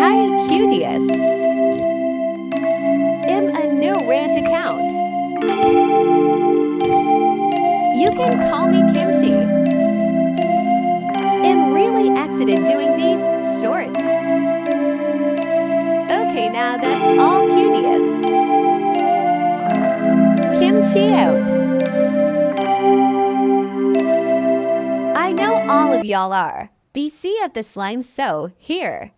Hi, cutiest. I'm a new rant account. You can call me Kimchi. I'm really excited doing these shorts. Okay, now that's all cutiest. Kimchi out. I know all of y'all are BC of the slime, so here.